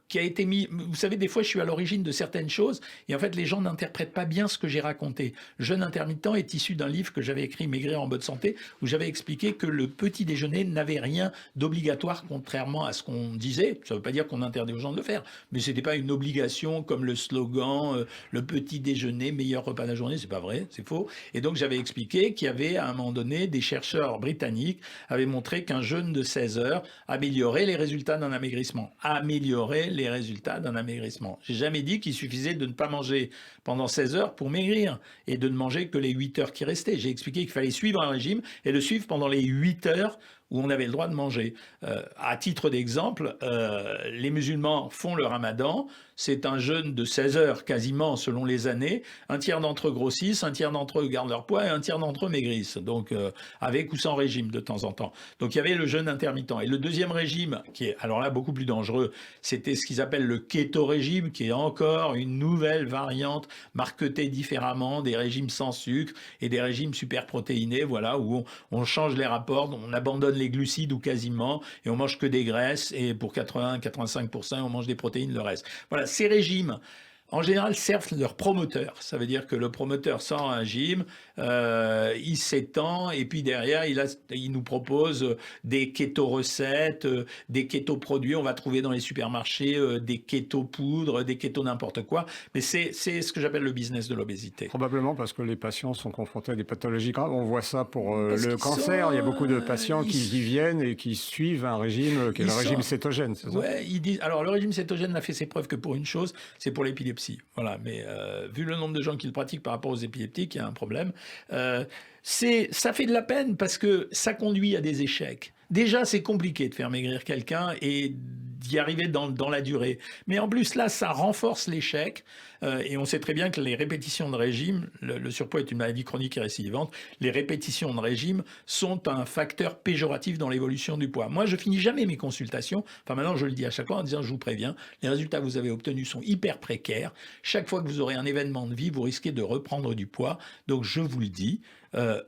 [SPEAKER 2] Qui a été mis. Vous savez, des fois, je suis à l'origine de certaines choses et en fait, les gens n'interprètent pas bien ce que j'ai raconté. Jeûne intermittent est issu d'un livre que j'avais écrit, Maigrir en bonne santé, où j'avais expliqué que le petit déjeuner n'avait rien d'obligatoire, contrairement à ce qu'on disait. Ça ne veut pas dire qu'on interdit aux gens de le faire, mais ce n'était pas une obligation comme le slogan le petit déjeuner, meilleur repas de la journée. C'est pas vrai, c'est faux. Et donc, j'avais expliqué qu'il y avait à un moment donné des chercheurs britanniques avaient montré qu'un jeûne de 16 heures améliorait les résultats d'un amaigrissement, améliorait les résultats d'un amaigrissement. J'ai jamais dit qu'il suffisait de ne pas manger pendant 16 heures pour maigrir et de ne manger que les 8 heures qui restaient. J'ai expliqué qu'il fallait suivre un régime et le suivre pendant les 8 heures où on avait le droit de manger. À titre d'exemple, les musulmans font le ramadan. C'est un jeûne de 16 heures quasiment selon les années. Un tiers d'entre eux grossissent, un tiers d'entre eux gardent leur poids et un tiers d'entre eux maigrissent. Donc avec ou sans régime de temps en temps. Donc il y avait le jeûne intermittent. Et le deuxième régime, qui est alors là beaucoup plus dangereux, c'était ce qu'ils appellent le keto-régime, qui est encore une nouvelle variante marketée différemment, des régimes sans sucre et des régimes super protéinés, voilà, où on change les rapports, on abandonne les glucides ou quasiment, et on mange que des graisses, et pour 80-85%, on mange des protéines, le reste. Voilà, ces régimes, en général, servent leurs promoteurs. Ça veut dire que le promoteur sort un régime, il s'étend, et puis derrière, il nous propose des keto-recettes, des keto-produits. On va trouver dans les supermarchés des keto-poudres, des keto n'importe quoi. Mais c'est ce que j'appelle le business de l'obésité.
[SPEAKER 1] Probablement parce que les patients sont confrontés à des pathologies graves. On voit ça pour le cancer. Il y a beaucoup de patients qui y viennent et qui suivent un régime qui est le régime cétogène. C'est ça?
[SPEAKER 2] Ouais, ils disent. Alors, le régime cétogène n'a fait ses preuves que pour une chose, c'est pour l'épilepsie. Voilà, mais vu le nombre de gens qui le pratiquent par rapport aux épileptiques, il y a un problème. Ça fait de la peine parce que ça conduit à des échecs. Déjà, c'est compliqué de faire maigrir quelqu'un et d'y arriver dans la durée. Mais en plus, là, ça renforce l'échec. Et on sait très bien que les répétitions de régime, le surpoids est une maladie chronique et récidivante, les répétitions de régime sont un facteur péjoratif dans l'évolution du poids. Moi, je finis jamais mes consultations. Enfin, maintenant, je le dis à chaque fois en disant, je vous préviens, les résultats que vous avez obtenus sont hyper précaires. Chaque fois que vous aurez un événement de vie, vous risquez de reprendre du poids. Donc, je vous le dis.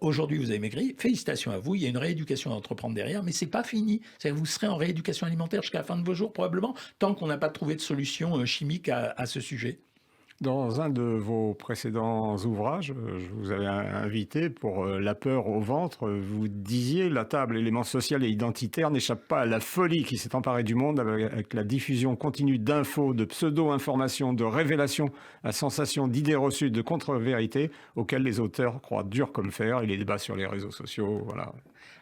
[SPEAKER 2] Aujourd'hui, vous avez maigri. Félicitations à vous. Il y a une rééducation à entreprendre derrière, mais c'est pas fini. C'est-à-dire que vous serez en rééducation alimentaire jusqu'à la fin de vos jours, probablement, tant qu'on n'a pas trouvé de solution chimique à ce sujet.
[SPEAKER 1] Dans un de vos précédents ouvrages, je vous avais invité pour La peur au ventre. Vous disiez la table, élément social et identitaire, n'échappe pas à la folie qui s'est emparée du monde avec la diffusion continue d'infos, de pseudo-informations, de révélations à sensation d'idées reçues, de contre-vérités auxquelles les auteurs croient dur comme fer et les débats sur les réseaux sociaux. Voilà.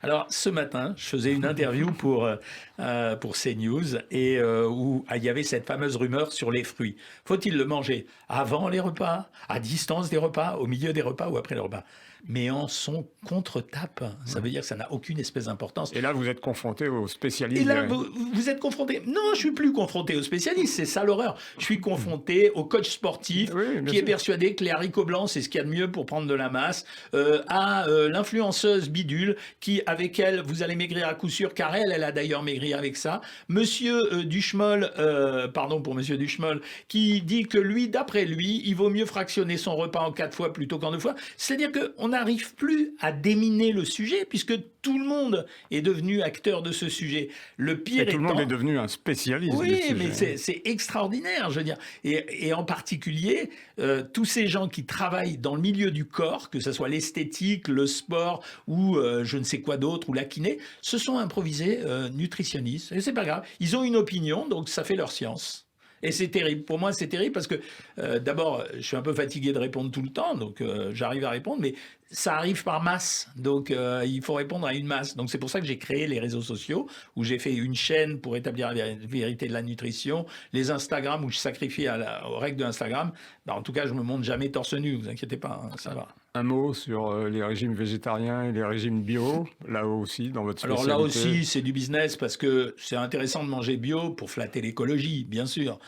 [SPEAKER 2] Alors, ce matin, je faisais une interview pour CNews et où il y avait cette fameuse rumeur sur les fruits. Faut-il le manger avant les repas, à distance des repas, au milieu des repas ou après les repas? Mais en son contre-tape, ça veut dire que ça n'a aucune espèce d'importance.
[SPEAKER 1] Et là, vous êtes confronté aux spécialistes.
[SPEAKER 2] Et là, vous êtes confronté. Non, je suis plus confronté aux spécialistes, c'est ça l'horreur. Je suis confronté au coach sportif qui est persuadé que les haricots blancs, c'est ce qu'il y a de mieux pour prendre de la masse, à l'influenceuse bidule qui, avec elle, vous allez maigrir à coup sûr, car elle a d'ailleurs maigri avec ça. Monsieur Duchemol, pardon pour Monsieur Duchemol, qui dit que lui, d'après lui, il vaut mieux fractionner son repas en 4 fois plutôt qu'en 2 fois. C'est-à-dire qu'on n'arrive plus à déminer le sujet puisque tout le monde est devenu acteur de ce sujet. Le pire
[SPEAKER 1] étant... tout le monde est devenu un spécialiste du sujet.
[SPEAKER 2] Oui, mais c'est extraordinaire, je veux dire. Et en particulier, tous ces gens qui travaillent dans le milieu du corps, que ce soit l'esthétique, le sport ou je ne sais quoi d'autre, ou la kiné, se sont improvisés nutritionnistes. Et c'est pas grave. Ils ont une opinion, donc ça fait leur science. Et c'est terrible. Pour moi, c'est terrible parce que, d'abord, je suis un peu fatigué de répondre tout le temps, donc j'arrive à répondre, mais ça arrive par masse. Donc, il faut répondre à une masse. Donc, c'est pour ça que j'ai créé les réseaux sociaux, où j'ai fait une chaîne pour établir la vérité de la nutrition, les Instagram, où je sacrifie aux règles de Instagram. Ben, en tout cas, je me montre jamais torse nu, vous inquiétez pas, hein, ça va.
[SPEAKER 1] Un mot sur les régimes végétariens et les régimes bio, là aussi, dans votre spécialité.
[SPEAKER 2] Alors là aussi, c'est du business parce que c'est intéressant de manger bio pour flatter l'écologie, bien sûr.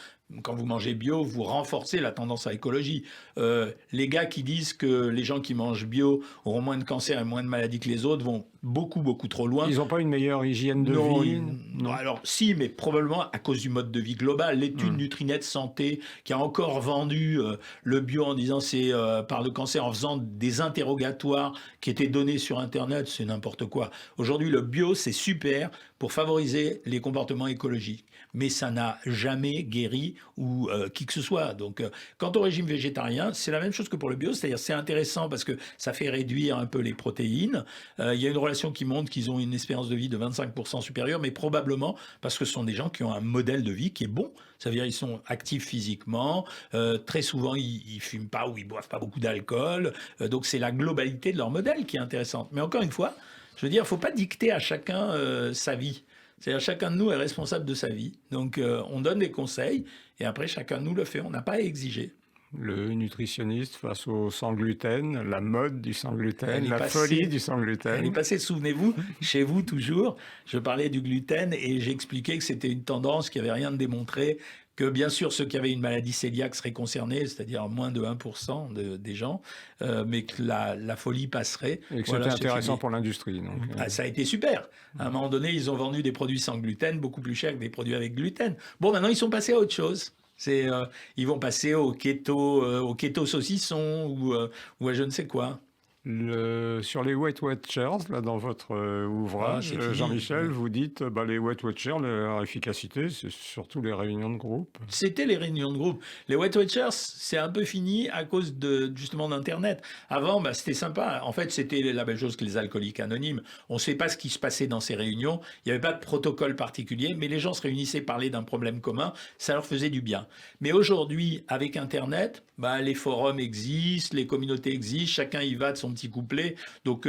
[SPEAKER 2] Quand vous mangez bio, vous renforcez la tendance à l'écologie. Les gars qui disent que les gens qui mangent bio auront moins de cancer et moins de maladies que les autres vont beaucoup trop loin.
[SPEAKER 1] Ils n'ont pas une meilleure hygiène de vie?
[SPEAKER 2] Non, alors si, mais probablement à cause du mode de vie global. L'étude Nutrinet Santé qui a encore vendu le bio en disant c'est par le cancer, en faisant des interrogatoires qui étaient donnés sur Internet, c'est n'importe quoi. Aujourd'hui, le bio, c'est super pour favoriser les comportements écologiques. Mais ça n'a jamais guéri ou qui que ce soit. Donc, quant au régime végétarien, c'est la même chose que pour le bio, c'est-à-dire c'est intéressant parce que ça fait réduire un peu les protéines. Il y a une relation qui montre qu'ils ont une espérance de vie de 25% supérieure, mais probablement parce que ce sont des gens qui ont un modèle de vie qui est bon. Ça veut dire qu'ils sont actifs physiquement, très souvent ils fument pas ou ils boivent pas beaucoup d'alcool. Donc c'est la globalité de leur modèle qui est intéressante. Mais encore une fois, je veux dire, il ne faut pas dicter à chacun sa vie. C'est-à-dire chacun de nous est responsable de sa vie. Donc on donne des conseils et après chacun de nous le fait. On n'a pas à exiger.
[SPEAKER 1] Le nutritionniste face au sans gluten, la mode du sans gluten, la
[SPEAKER 2] passée,
[SPEAKER 1] folie du sans
[SPEAKER 2] Elle est
[SPEAKER 1] gluten.
[SPEAKER 2] passée, souvenez-vous, chez vous toujours, je parlais du gluten et j'expliquais que c'était une tendance qui n'avait rien de démontré, que bien sûr ceux qui avaient une maladie cœliaque seraient concernés, c'est-à-dire moins de 1% des gens, mais que la folie passerait.
[SPEAKER 1] Et que
[SPEAKER 2] Voilà
[SPEAKER 1] c'était
[SPEAKER 2] ce qui
[SPEAKER 1] intéressant
[SPEAKER 2] est.
[SPEAKER 1] pour l'industrie. Donc,
[SPEAKER 2] Ah, ça a été super. À un moment donné, ils ont vendu des produits sans gluten beaucoup plus chers que des produits avec gluten. Bon, maintenant, ils sont passés à autre chose. Ils vont passer au keto saucisson ou à je ne sais quoi.
[SPEAKER 1] Sur les Weight Watchers, là, dans votre
[SPEAKER 2] Ah,
[SPEAKER 1] ouvrage,
[SPEAKER 2] c'est fini.
[SPEAKER 1] Jean-Michel, vous dites les Weight Watchers, leur efficacité, c'est surtout les réunions de groupe.
[SPEAKER 2] C'était les réunions de groupe. Les Weight Watchers, c'est un peu fini à cause justement d'Internet. Avant, c'était sympa. En fait, c'était la même chose que les alcooliques anonymes. On ne sait pas ce qui se passait dans ces réunions. Il n'y avait pas de protocole particulier, mais les gens se réunissaient, parlaient d'un problème commun. Ça leur faisait du bien. Mais aujourd'hui, avec Internet, les forums existent, les communautés existent, chacun y va de son petit couplet. Donc,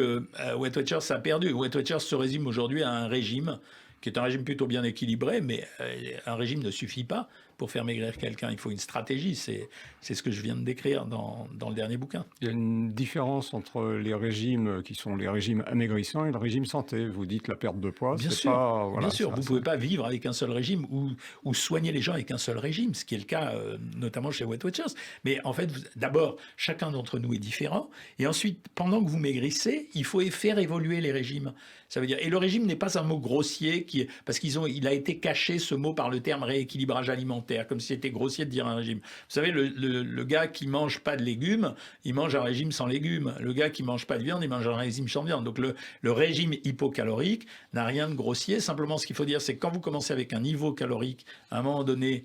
[SPEAKER 2] Weight Watchers, ça a perdu. Weight Watchers se résume aujourd'hui à un régime qui est un régime plutôt bien équilibré, mais un régime ne suffit pas pour faire maigrir quelqu'un. Il faut une stratégie. C'est ce que je viens de décrire dans le dernier bouquin.
[SPEAKER 1] Il y a une différence entre les régimes qui sont les régimes amaigrissants et le régime santé. Vous dites la perte de poids,
[SPEAKER 2] Bien
[SPEAKER 1] c'est
[SPEAKER 2] sûr,
[SPEAKER 1] pas... Voilà,
[SPEAKER 2] bien sûr. Vous ne pouvez pas vivre avec un seul régime ou soigner les gens avec un seul régime, ce qui est le cas notamment chez Weight Watchers. Mais en fait, d'abord, chacun d'entre nous est différent. Et ensuite, pendant que vous maigrissez, il faut faire évoluer les régimes. Ça veut dire, et le régime n'est pas un mot grossier parce il a été caché ce mot par le terme rééquilibrage alimentaire, comme si c'était grossier de dire un régime. Vous savez, le gars qui mange pas de légumes, il mange un régime sans légumes. Le gars qui mange pas de viande, il mange un régime sans viande. Donc le régime hypocalorique n'a rien de grossier. Simplement, ce qu'il faut dire, c'est que quand vous commencez avec un niveau calorique, à un moment donné,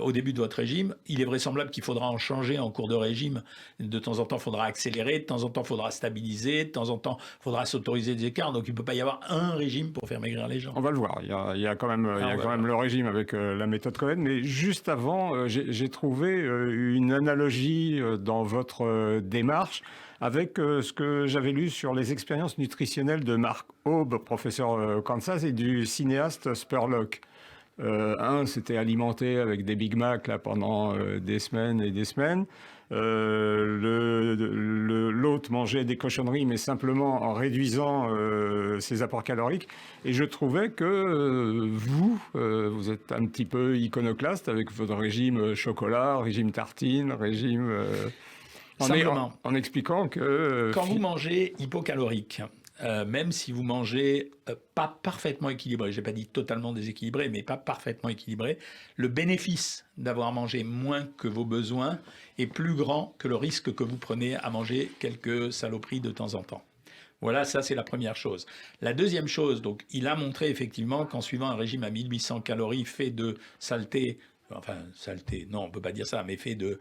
[SPEAKER 2] au début de votre régime, il est vraisemblable qu'il faudra en changer en cours de régime. De temps en temps, il faudra accélérer, de temps en temps, il faudra stabiliser, de temps en temps, il faudra s'autoriser des écarts. Donc, il ne peut pas y avoir un régime pour faire maigrir les gens.
[SPEAKER 1] On va le voir. Il y a quand même, le régime avec la méthode Cohen. Mais juste avant, j'ai trouvé une analogie dans votre démarche avec ce que j'avais lu sur les expériences nutritionnelles de Mark Aube, professeur Kansas, et du cinéaste Spurlock. Un s'était alimenté avec des Big Mac là, pendant des semaines et des semaines. L'autre mangeait des cochonneries, mais simplement en réduisant ses apports caloriques. Et je trouvais que vous êtes un petit peu iconoclaste avec votre régime chocolat, régime tartine, régime... en expliquant que...
[SPEAKER 2] Quand vous mangez hypocalorique, même si vous mangez pas parfaitement équilibré, j'ai pas dit totalement déséquilibré, mais pas parfaitement équilibré, le bénéfice d'avoir mangé moins que vos besoins est plus grand que le risque que vous prenez à manger quelques saloperies de temps en temps. Voilà, ça c'est la première chose. La deuxième chose, donc il a montré effectivement qu'en suivant un régime à 1800 calories fait de saleté, non, on ne peut pas dire ça, mais fait de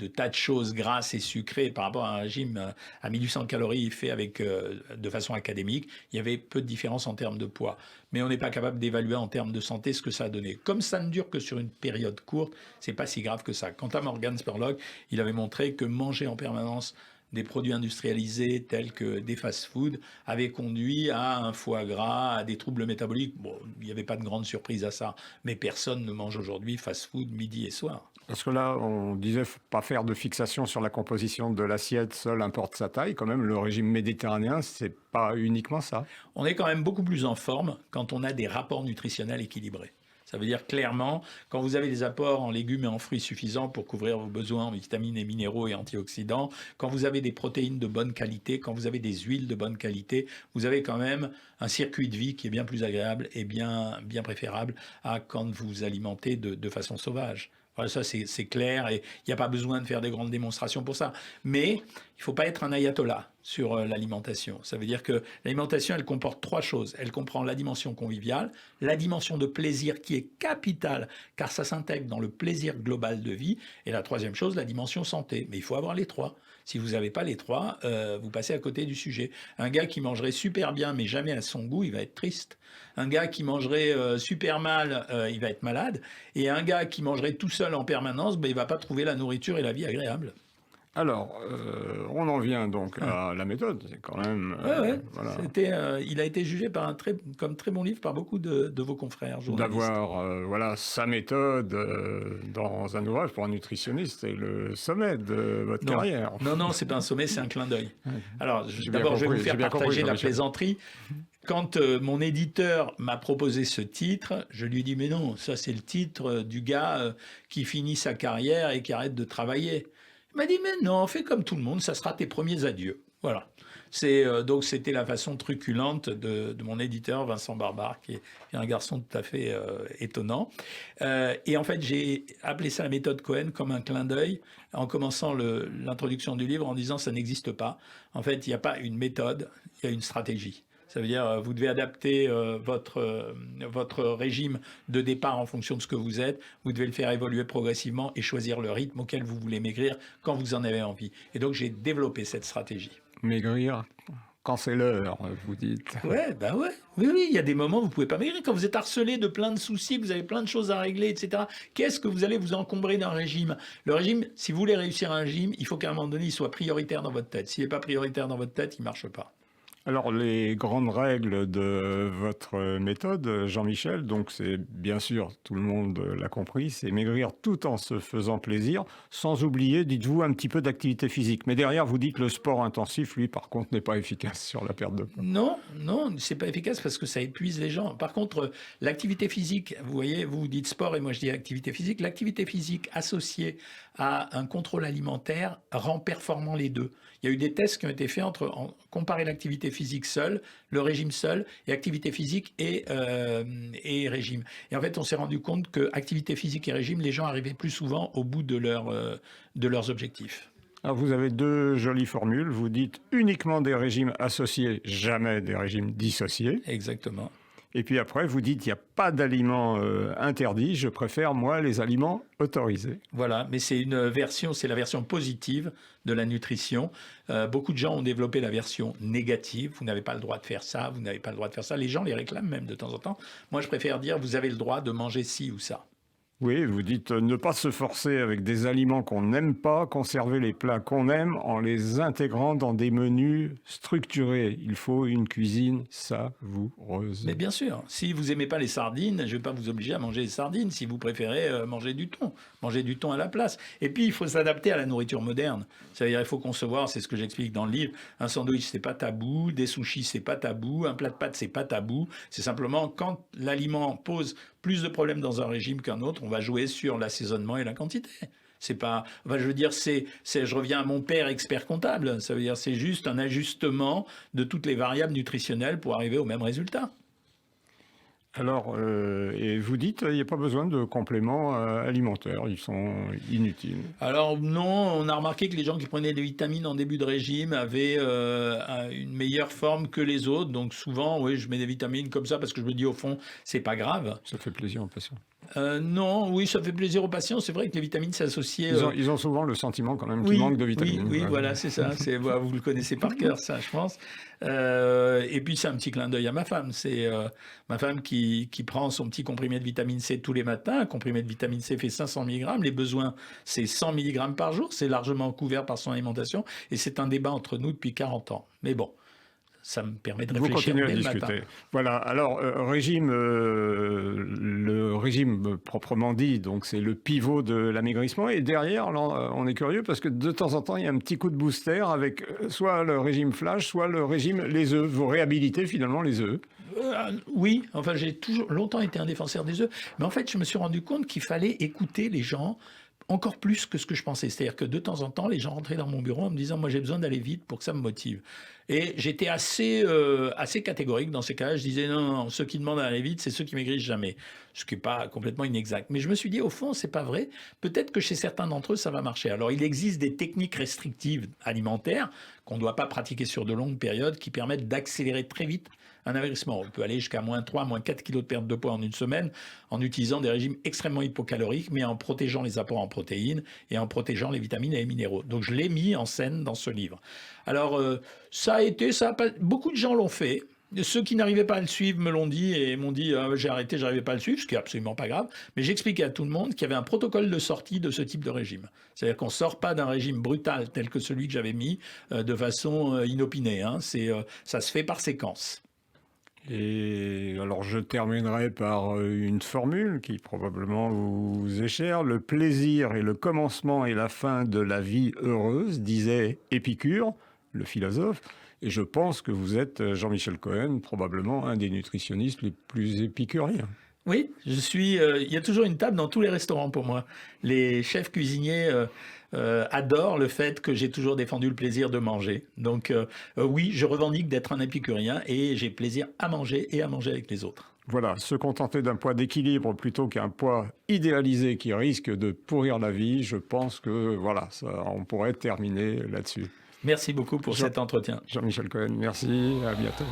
[SPEAKER 2] tas de choses grasses et sucrées par rapport à un régime à 1800 calories fait de façon académique, il y avait peu de différence en termes de poids. Mais on n'est pas capable d'évaluer en termes de santé ce que ça a donné. Comme ça ne dure que sur une période courte, c'est pas si grave que ça. Quant à Morgan Spurlock, il avait montré que manger en permanence des produits industrialisés tels que des fast-foods avaient conduit à un foie gras, à des troubles métaboliques. Bon, il n'y avait pas de grande surprise à ça, mais personne ne mange aujourd'hui fast-food midi et soir.
[SPEAKER 1] Parce que là, on disait pas faire de fixation sur la composition de l'assiette, seul importe sa taille. Quand même, le régime méditerranéen, c'est pas uniquement ça.
[SPEAKER 2] On est quand même beaucoup plus en forme quand on a des rapports nutritionnels équilibrés. Ça veut dire clairement, quand vous avez des apports en légumes et en fruits suffisants pour couvrir vos besoins en vitamines et minéraux et antioxydants, quand vous avez des protéines de bonne qualité, quand vous avez des huiles de bonne qualité, vous avez quand même un circuit de vie qui est bien plus agréable et bien préférable à quand vous vous alimentez de façon sauvage. Voilà, ça c'est clair et il n'y a pas besoin de faire des grandes démonstrations pour ça. Mais il ne faut pas être un ayatollah sur l'alimentation. Ça veut dire que l'alimentation, elle comporte trois choses. Elle comprend la dimension conviviale, la dimension de plaisir qui est capitale car ça s'intègre dans le plaisir global de vie et la troisième chose, la dimension santé. Mais il faut avoir les trois. Si vous n'avez pas les trois, vous passez à côté du sujet. Un gars qui mangerait super bien mais jamais à son goût, il va être triste. Un gars qui mangerait super mal, il va être malade. Et un gars qui mangerait tout seul en permanence, il ne va pas trouver la nourriture et la vie agréable.
[SPEAKER 1] Alors, on en vient donc à la méthode. C'est quand même...
[SPEAKER 2] Ouais.
[SPEAKER 1] voilà.
[SPEAKER 2] Il a été jugé comme très bon livre par beaucoup de vos confrères journalistes.
[SPEAKER 1] D'avoir voilà, sa méthode dans un ouvrage pour un nutritionniste, c'est le sommet de votre carrière.
[SPEAKER 2] Non, c'est pas un sommet, c'est un clin d'œil. Alors,
[SPEAKER 1] D'abord,
[SPEAKER 2] je vais vous faire partager la plaisanterie. Quand mon éditeur m'a proposé ce titre, je lui ai dit, mais non, ça c'est le titre du gars qui finit sa carrière et qui arrête de travailler. Il m'a dit, mais non, fais comme tout le monde, ça sera tes premiers adieux. Voilà. Donc c'était la façon truculente de mon éditeur, Vincent Barbare, qui est un garçon tout à fait étonnant. Et en fait, j'ai appelé ça la méthode Cohen comme un clin d'œil, en commençant l'introduction du livre en disant, ça n'existe pas. En fait, il n'y a pas une méthode, il y a une stratégie. Ça veut dire vous devez adapter votre régime de départ en fonction de ce que vous êtes. Vous devez le faire évoluer progressivement et choisir le rythme auquel vous voulez maigrir quand vous en avez envie. Et donc, j'ai développé cette stratégie.
[SPEAKER 1] Maigrir quand c'est l'heure, vous dites.
[SPEAKER 2] Ouais. Oui, il y a des moments où vous ne pouvez pas maigrir. Quand vous êtes harcelé de plein de soucis, vous avez plein de choses à régler, etc. Qu'est-ce que vous allez vous encombrer d'un régime? Le régime, si vous voulez réussir un régime, il faut qu'à un moment donné, il soit prioritaire dans votre tête. S'il n'est pas prioritaire dans votre tête, il ne marche pas.
[SPEAKER 1] Alors, les grandes règles de votre méthode, Jean-Michel, donc c'est bien sûr, tout le monde l'a compris, c'est maigrir tout en se faisant plaisir, sans oublier, dites-vous, un petit peu d'activité physique. Mais derrière, vous dites le sport intensif, lui, par contre, n'est pas efficace sur la perte de poids.
[SPEAKER 2] Non, c'est pas efficace parce que ça épuise les gens. Par contre, l'activité physique, vous voyez, vous dites sport et moi je dis activité physique. L'activité physique associée à un contrôle alimentaire rend performant les deux. Il y a eu des tests qui ont été faits entre comparer l'activité physique seule, le régime seul, et activité physique et régime. Et en fait, on s'est rendu compte que activité physique et régime, les gens arrivaient plus souvent au bout de leurs objectifs.
[SPEAKER 1] Alors vous avez deux jolies formules. Vous dites uniquement des régimes associés, jamais des régimes dissociés.
[SPEAKER 2] Exactement.
[SPEAKER 1] Et puis après, vous dites il n'y a pas d'aliments interdits. Je préfère, moi, les aliments autorisés.
[SPEAKER 2] Voilà, mais c'est la version positive de la nutrition. Beaucoup de gens ont développé la version négative. Vous n'avez pas le droit de faire ça, vous n'avez pas le droit de faire ça. Les gens les réclament même de temps en temps. Moi, je préfère dire vous avez le droit de manger ci ou ça.
[SPEAKER 1] Oui, vous dites ne pas se forcer avec des aliments qu'on n'aime pas, conserver les plats qu'on aime en les intégrant dans des menus structurés. Il faut une cuisine savoureuse.
[SPEAKER 2] Mais bien sûr, si vous n'aimez pas les sardines, je ne vais pas vous obliger à manger des sardines. Si vous préférez manger du thon à la place. Et puis, il faut s'adapter à la nourriture moderne. Ça veut dire qu'il faut concevoir, c'est ce que j'explique dans le livre, un sandwich, c'est pas tabou, des sushis, c'est pas tabou, un plat de pâtes, c'est pas tabou. C'est simplement quand l'aliment pose plus de problèmes dans un régime qu'un autre, on va jouer sur l'assaisonnement et la quantité. C'est pas, enfin, je veux dire, je reviens à mon père expert comptable. Ça veut dire, c'est juste un ajustement de toutes les variables nutritionnelles pour arriver au même résultat.
[SPEAKER 1] Alors, et vous dites, il n'y a pas besoin de compléments alimentaires, ils sont inutiles.
[SPEAKER 2] Alors non, on a remarqué que les gens qui prenaient des vitamines en début de régime avaient une meilleure forme que les autres. Donc souvent, oui, je mets des vitamines comme ça parce que je me dis au fond, c'est pas grave.
[SPEAKER 1] Ça fait plaisir aux patients.
[SPEAKER 2] Non, oui, ça fait plaisir aux patients. C'est vrai que les vitamines s'associent.
[SPEAKER 1] Ils ont souvent le sentiment quand même qu'il manque de vitamines.
[SPEAKER 2] Oui, voilà, c'est ça. Vous le connaissez par cœur, ça, je pense. Et puis c'est un petit clin d'œil à ma femme. C'est ma femme qui prend son petit comprimé de vitamine C tous les matins. Un comprimé de vitamine C fait 500 mg. Les besoins, c'est 100 mg par jour. C'est largement couvert par son alimentation. Et c'est un débat entre nous depuis 40 ans. Mais bon. Ça me permet de réfléchir dès le matin.
[SPEAKER 1] Voilà. Alors, le régime proprement dit, donc c'est le pivot de l'amaigrissement. Et derrière, là, on est curieux parce que de temps en temps, il y a un petit coup de booster avec soit le régime flash, soit le régime les œufs. Vous réhabilitez finalement les œufs.
[SPEAKER 2] Oui, enfin, j'ai longtemps été un défenseur des œufs. Mais en fait, je me suis rendu compte qu'il fallait écouter les gens encore plus que ce que je pensais. C'est-à-dire que de temps en temps, les gens rentraient dans mon bureau en me disant « moi, j'ai besoin d'aller vite pour que ça me motive ». Et j'étais assez catégorique dans ces cas-là. Je disais « non, ceux qui demandent d'aller vite, c'est ceux qui maigrissent jamais ». Ce qui n'est pas complètement inexact. Mais je me suis dit, au fond, c'est pas vrai. Peut-être que chez certains d'entre eux, ça va marcher. Alors, il existe des techniques restrictives alimentaires qu'on ne doit pas pratiquer sur de longues périodes qui permettent d'accélérer très vite un amaigrissement. On peut aller jusqu'à moins 3, moins 4 kilos de perte de poids en une semaine en utilisant des régimes extrêmement hypocaloriques, mais en protégeant les apports en protéines et en protégeant les vitamines et les minéraux. Donc, je l'ai mis en scène dans ce livre. Alors, beaucoup de gens l'ont fait. Ceux qui n'arrivaient pas à le suivre me l'ont dit et m'ont dit j'ai arrêté, j'arrivais pas à le suivre, ce qui est absolument pas grave. Mais j'expliquais à tout le monde qu'il y avait un protocole de sortie de ce type de régime. C'est-à-dire qu'on sort pas d'un régime brutal tel que celui que j'avais mis de façon inopinée. Hein. Ça se fait par séquence.
[SPEAKER 1] Et alors je terminerai par une formule qui probablement vous est chère. Le plaisir est le commencement et la fin de la vie heureuse, disait Épicure, le philosophe. Et je pense que vous êtes, Jean-Michel Cohen, probablement un des nutritionnistes les plus épicuriens.
[SPEAKER 2] Oui, il y a toujours une table dans tous les restaurants pour moi. Les chefs cuisiniers adorent le fait que j'ai toujours défendu le plaisir de manger. Donc oui, je revendique d'être un épicurien et j'ai plaisir à manger et à manger avec les autres.
[SPEAKER 1] Voilà, se contenter d'un poids d'équilibre plutôt qu'un poids idéalisé qui risque de pourrir la vie, je pense que voilà, on pourrait terminer là-dessus.
[SPEAKER 2] Merci beaucoup pour cet entretien.
[SPEAKER 1] Jean-Michel Cohen, merci, à bientôt.